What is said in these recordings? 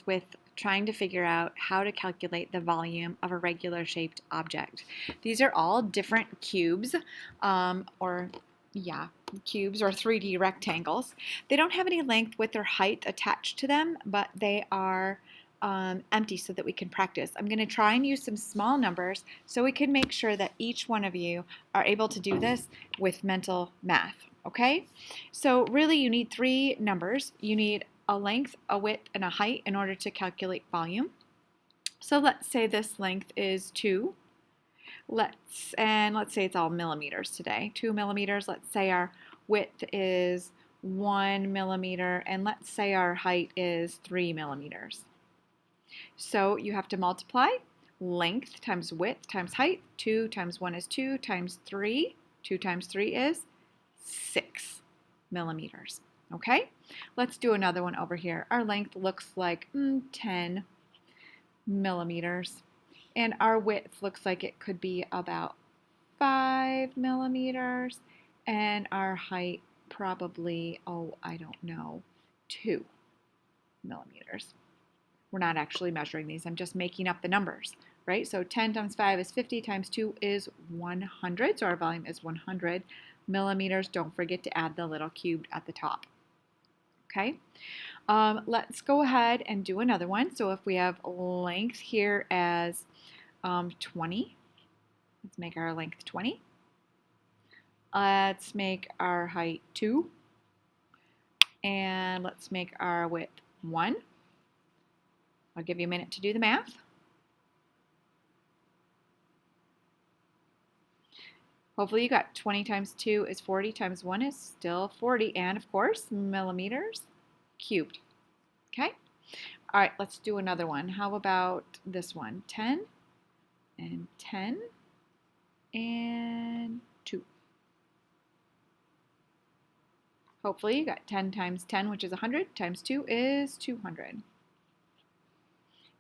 with trying to figure out how to calculate the volume of a regular shaped object. These are all different cubes, cubes or 3D rectangles. They don't have any length, width, or height attached to them, but they are empty so that we can practice. I'm going to try and use some small numbers so we can make sure that each one of you are able to do this with mental math. Okay? So really you need three numbers. You need a length, a width, and a height in order to calculate volume. So let's say this length is 2. Let's say it's all millimeters today. 2 millimeters. Let's say our width is 1 millimeter, and let's say our height is 3 millimeters. So you have to multiply length times width times height. 2 times 1 is 2 times 3. 2 times 3 is 6 millimeters. Okay, let's do another one over here. Our length looks like 10 millimeters, and our width looks like it could be about 5 millimeters, and our height probably, I don't know, 2 millimeters. We're not actually measuring these, I'm just making up the numbers, right? So 10 times 5 is 50, times 2 is 100, so our volume is 100 millimeters. Don't forget to add the little cube at the top. Okay, let's go ahead and do another one. So if we have length here as 20, let's make our length 20. Let's make our height 2. And let's make our width 1. I'll give you a minute to do the math. Hopefully you got 20 times 2 is 40 times 1 is still 40, and of course millimeters cubed. Okay? All right, let's do another one. How about this one? 10 and 10 and 2. Hopefully you got 10 times 10, which is 100, times 2 is 200.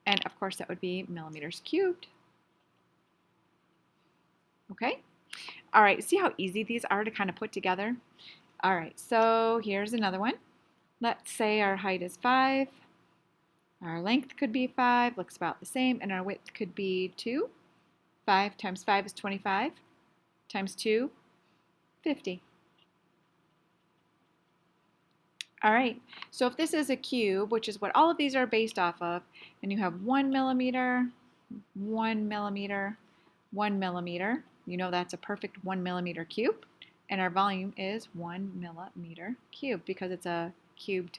And of course that would be millimeters cubed. Okay? All right, see how easy these are to kind of put together? All right, so here's another one. Let's say our height is 5. Our length could be 5, looks about the same, and our width could be 2. 5 times 5 is 25, times 2, 50. All right, so if this is a cube, which is what all of these are based off of, and you have 1 millimeter, 1 millimeter, 1 millimeter, you know that's a perfect 1 millimeter cube, and our volume is 1 millimeter cubed because it's a cubed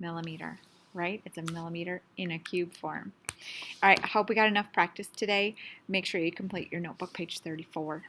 millimeter, right? It's a millimeter in a cube form. All right, I hope we got enough practice today. Make sure you complete your notebook, page 34.